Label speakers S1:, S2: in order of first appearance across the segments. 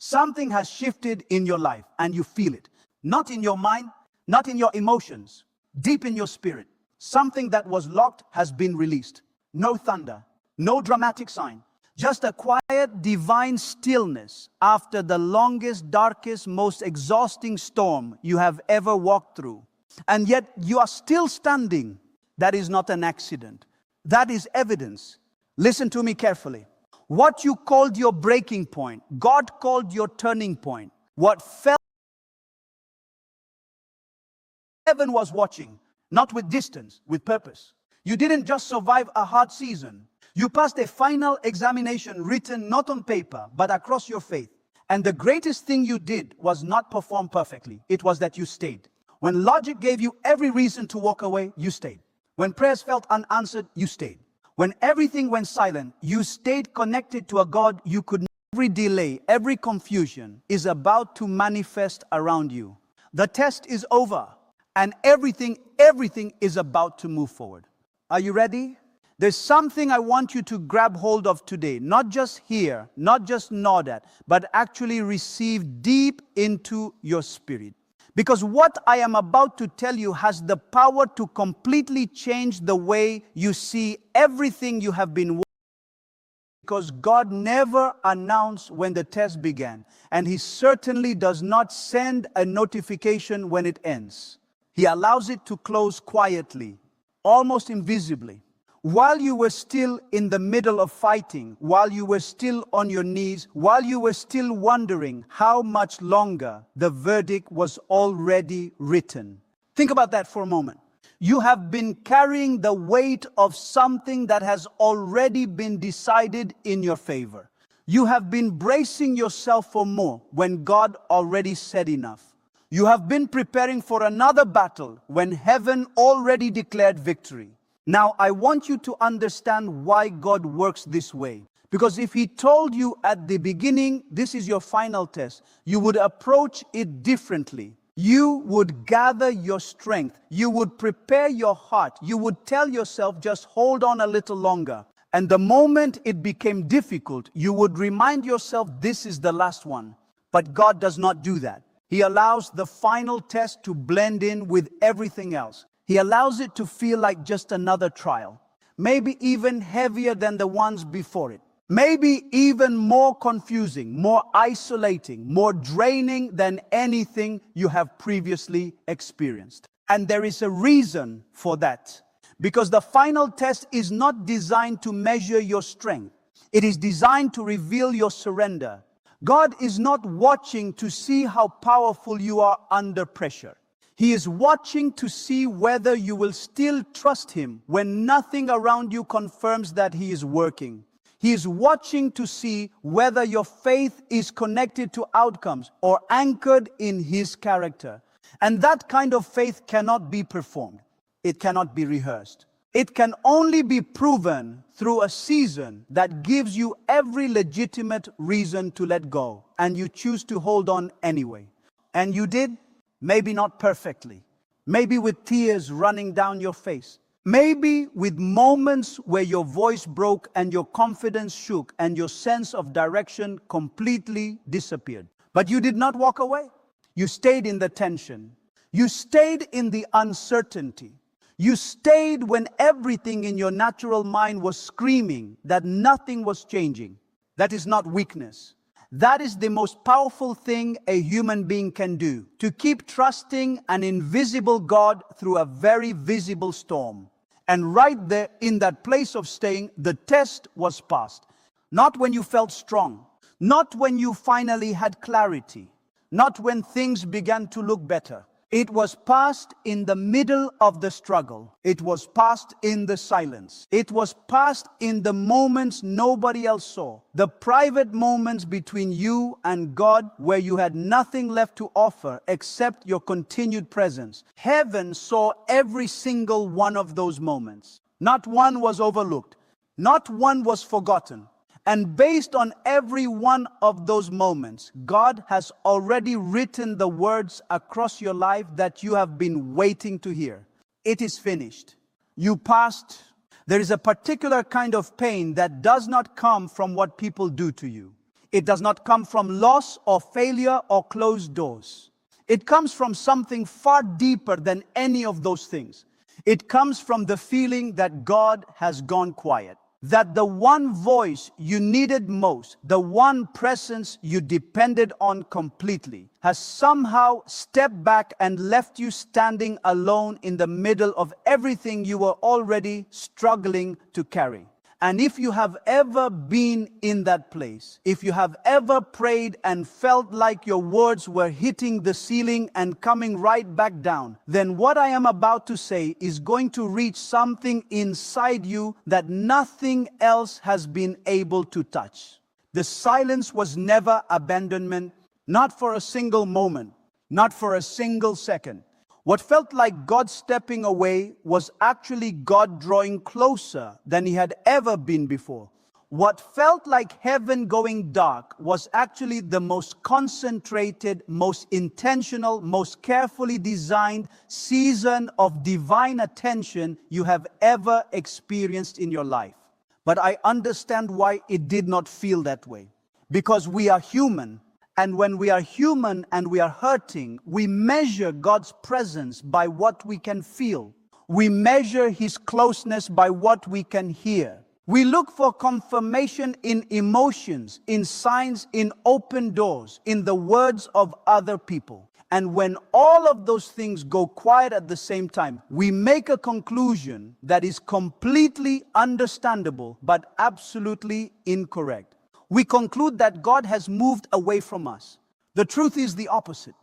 S1: Something has shifted in your life and you feel it. Not in your mind, not in your emotions, deep in your spirit. Something that was locked has been released. No thunder, no dramatic sign. Just a quiet, divine stillness after the longest, darkest, most exhausting storm you have ever walked through. And yet you are still standing. That is not an accident. That is evidence. Listen to me carefully. What you called your breaking point, God called your turning point. What felt heaven was watching, not with distance, with purpose. You didn't just survive a hard season. You passed a final examination written not on paper, but across your faith. And the greatest thing you did was not perform perfectly. It was that you stayed. When logic gave you every reason to walk away, you stayed. When prayers felt unanswered, you stayed. When everything went silent, you stayed connected to a God you could not. Every delay, every confusion is about to manifest around you. The test is over, and everything is about to move forward. Are you ready? There's something I want you to grab hold of today. Not just hear, not just nod at, but actually receive deep into your spirit. Because what I am about to tell you has the power to completely change the way you see everything you have been. Because God never announced when the test began, and He certainly does not send a notification when it ends. He allows it to close quietly, almost invisibly. While you were still in the middle of fighting, while you were still on your knees, while you were still wondering how much longer, the verdict was already written. Think about that for a moment. You have been carrying the weight of something that has already been decided in your favor. You have been bracing yourself for more when God already said enough. You have been preparing for another battle when heaven already declared victory. Now, I want you to understand why God works this way. Because if He told you at the beginning, this is your final test, you would approach it differently. You would gather your strength. You would prepare your heart. You would tell yourself, just hold on a little longer. And the moment it became difficult, you would remind yourself, this is the last one. But God does not do that. He allows the final test to blend in with everything else. He allows it to feel like just another trial, maybe even heavier than the ones before it, maybe even more confusing, more isolating, more draining than anything you have previously experienced. And there is a reason for that, because the final test is not designed to measure your strength. It is designed to reveal your surrender. God is not watching to see how powerful you are under pressure. He is watching to see whether you will still trust Him when nothing around you confirms that He is working. He is watching to see whether your faith is connected to outcomes or anchored in His character. And that kind of faith cannot be performed. It cannot be rehearsed. It can only be proven through a season that gives you every legitimate reason to let go, and you choose to hold on anyway. And you did. Maybe not perfectly, maybe with tears running down your face, maybe with moments where your voice broke and your confidence shook and your sense of direction completely disappeared. But you did not walk away. You stayed in the tension. You stayed in the uncertainty. You stayed when everything in your natural mind was screaming that nothing was changing. That is not weakness. That is the most powerful thing a human being can do, to keep trusting an invisible God through a very visible storm. And right there in that place of staying, the test was passed. Not when you felt strong, not when you finally had clarity, not when things began to look better. It was passed in the middle of the struggle. It was passed in the silence. It was passed in the moments nobody else saw. The private moments between you and God where you had nothing left to offer except your continued presence. Heaven saw every single one of those moments. Not one was overlooked. Not one was forgotten. And based on every one of those moments, God has already written the words across your life that you have been waiting to hear. It is finished. You passed. There is a particular kind of pain that does not come from what people do to you. It does not come from loss or failure or closed doors. It comes from something far deeper than any of those things. It comes from the feeling that God has gone quiet. That the one voice you needed most, the one presence you depended on completely, has somehow stepped back and left you standing alone in the middle of everything you were already struggling to carry. And if you have ever been in that place, if you have ever prayed and felt like your words were hitting the ceiling and coming right back down, then what I am about to say is going to reach something inside you that nothing else has been able to touch. The silence was never abandonment, not for a single moment, not for a single second. What felt like God stepping away was actually God drawing closer than he had ever been before. What felt like heaven going dark was actually the most concentrated, most intentional, most carefully designed season of divine attention you have ever experienced in your life. But I understand why it did not feel that way. Because we are human. And when we are human and we are hurting, we measure God's presence by what we can feel. We measure his closeness by what we can hear. We look for confirmation in emotions, in signs, in open doors, in the words of other people. And when all of those things go quiet at the same time, we make a conclusion that is completely understandable but absolutely incorrect. We conclude that God has moved away from us. The truth is the opposite.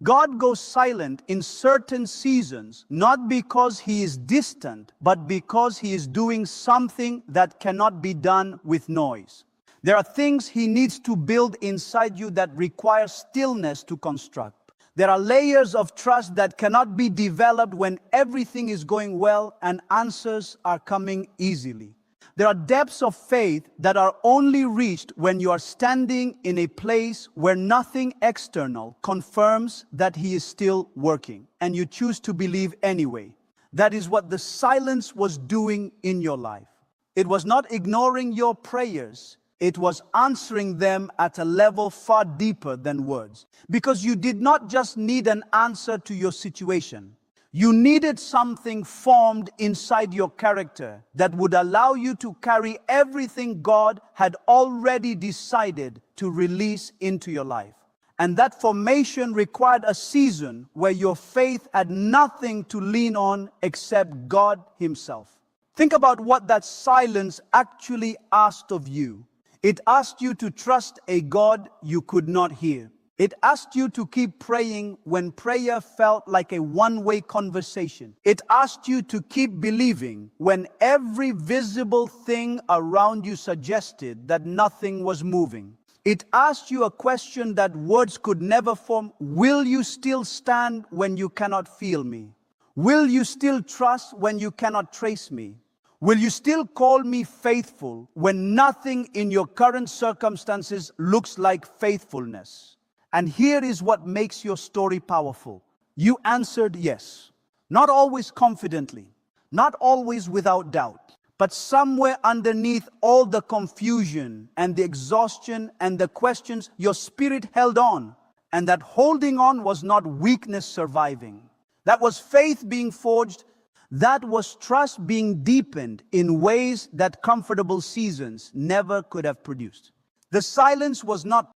S1: God goes silent in certain seasons, not because he is distant, but because he is doing something that cannot be done with noise. There are things he needs to build inside you that require stillness to construct. There are layers of trust that cannot be developed when everything is going well and answers are coming easily. There are depths of faith that are only reached when you are standing in a place where nothing external confirms that he is still working, and you choose to believe anyway. That is what the silence was doing in your life. It was not ignoring your prayers. It was answering them at a level far deeper than words. Because you did not just need an answer to your situation. You needed something formed inside your character that would allow you to carry everything God had already decided to release into your life. And that formation required a season where your faith had nothing to lean on except God himself. Think about what that silence actually asked of you. It asked you to trust a God you could not hear. It asked you to keep praying when prayer felt like a one-way conversation. It asked you to keep believing when every visible thing around you suggested that nothing was moving. It asked you a question that words could never form. Will you still stand when you cannot feel me? Will you still trust when you cannot trace me? Will you still call me faithful when nothing in your current circumstances looks like faithfulness? And here is what makes your story powerful. You answered yes. Not always confidently, not always without doubt, but somewhere underneath all the confusion and the exhaustion and the questions, your spirit held on. And that holding on was not weakness surviving. That was faith being forged. That was trust being deepened in ways that comfortable seasons never could have produced. The silence was not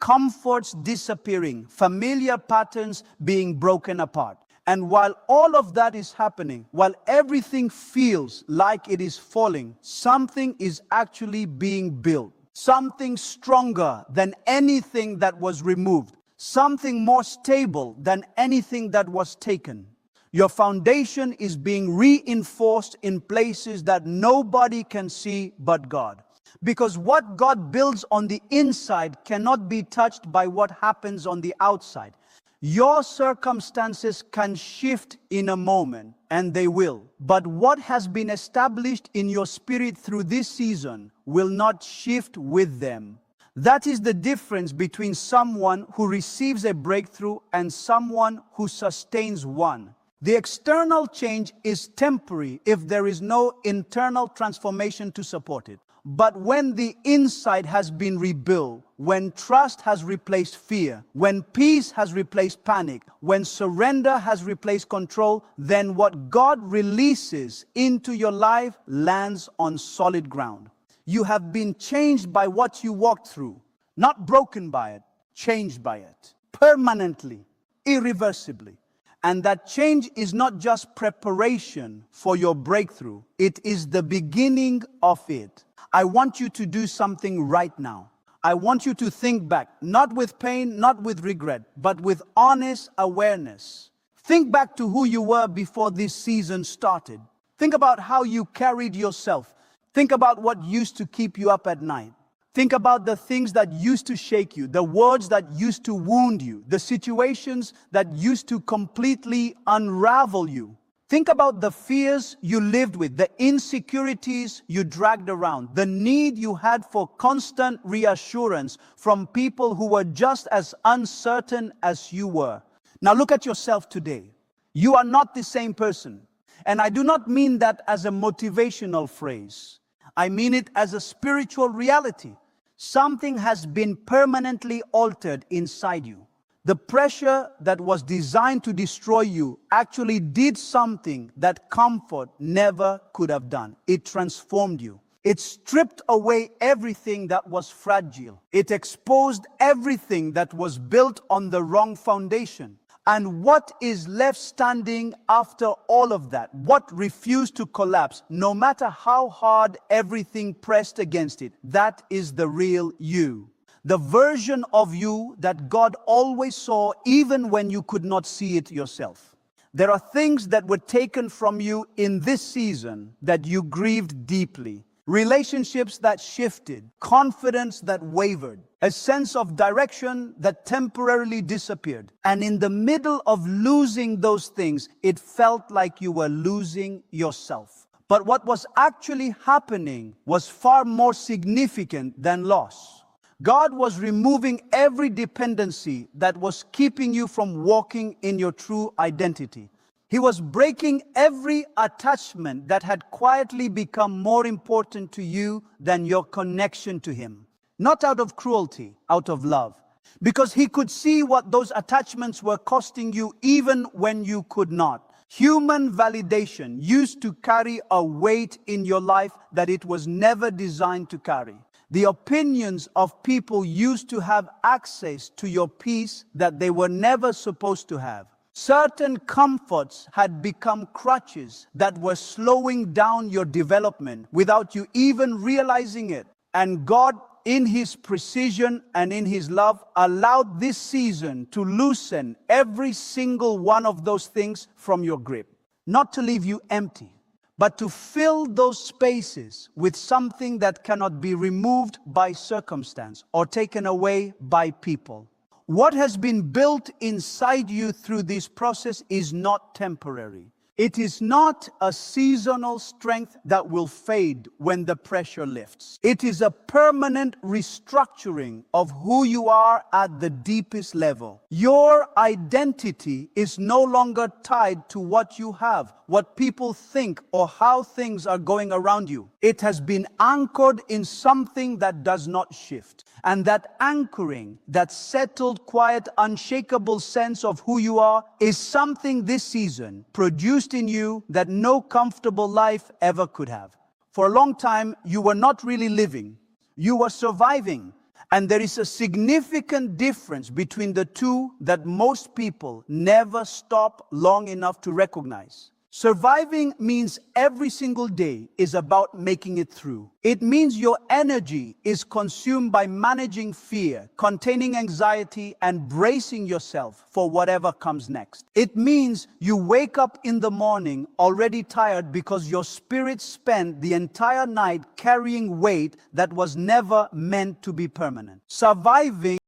S1: comforts disappearing, familiar patterns being broken apart. And while all of that is happening, while everything feels like it is falling, something is actually being built. Something stronger than anything that was removed. Something more stable than anything that was taken. Your foundation is being reinforced in places that nobody can see but God. Because what God builds on the inside cannot be touched by what happens on the outside. Your circumstances can shift in a moment, and they will. But what has been established in your spirit through this season will not shift with them. That is the difference between someone who receives a breakthrough and someone who sustains one. The external change is temporary if there is no internal transformation to support it. But when the inside has been rebuilt, when trust has replaced fear, when peace has replaced panic, when surrender has replaced control, then what God releases into your life lands on solid ground. You have been changed by what you walked through, not broken by it, changed by it, permanently, irreversibly. And that change is not just preparation for your breakthrough, it is the beginning of it. I want you to do something right now. I want you to think back, not with pain, not with regret, but with honest awareness. Think back to who you were before this season started. Think about how you carried yourself. Think about what used to keep you up at night. Think about the things that used to shake you, the words that used to wound you, the situations that used to completely unravel you. Think about the fears you lived with, the insecurities you dragged around, the need you had for constant reassurance from people who were just as uncertain as you were. Now look at yourself today. You are not the same person. And I do not mean that as a motivational phrase. I mean it as a spiritual reality. Something has been permanently altered inside you. The pressure that was designed to destroy you actually did something that comfort never could have done. It transformed you. It stripped away everything that was fragile. It exposed everything that was built on the wrong foundation. And what is left standing after all of that? What refused to collapse, no matter how hard everything pressed against it? That is the real you. The version of you that God always saw even when you could not see it yourself. There are things that were taken from you in this season that you grieved deeply. Relationships that shifted, confidence that wavered, a sense of direction that temporarily disappeared. And in the middle of losing those things, it felt like you were losing yourself. But what was actually happening was far more significant than loss. God was removing every dependency that was keeping you from walking in your true identity. He was breaking every attachment that had quietly become more important to you than your connection to Him. Not out of cruelty, out of love. Because He could see what those attachments were costing you even when you could not. Human validation used to carry a weight in your life that it was never designed to carry. The opinions of people used to have access to your peace that they were never supposed to have. Certain comforts had become crutches that were slowing down your development without you even realizing it. And God, in His precision and in His love, allowed this season to loosen every single one of those things from your grip. Not to leave you empty, but to fill those spaces with something that cannot be removed by circumstance or taken away by people. What has been built inside you through this process is not temporary. It is not a seasonal strength that will fade when the pressure lifts. It is a permanent restructuring of who you are at the deepest level. Your identity is no longer tied to what you have, what people think, or how things are going around you. It has been anchored in something that does not shift. And that anchoring, that settled, quiet, unshakable sense of who you are is something this season produced in you that no comfortable life ever could have. For a long time, you were not really living. You were surviving. And there is a significant difference between the two that most people never stop long enough to recognize. Surviving means every single day is about making it through. It means your energy is consumed by managing fear, containing anxiety, and bracing yourself for whatever comes next. It means you wake up in the morning already tired because your spirit spent the entire night carrying weight that was never meant to be permanent. Surviving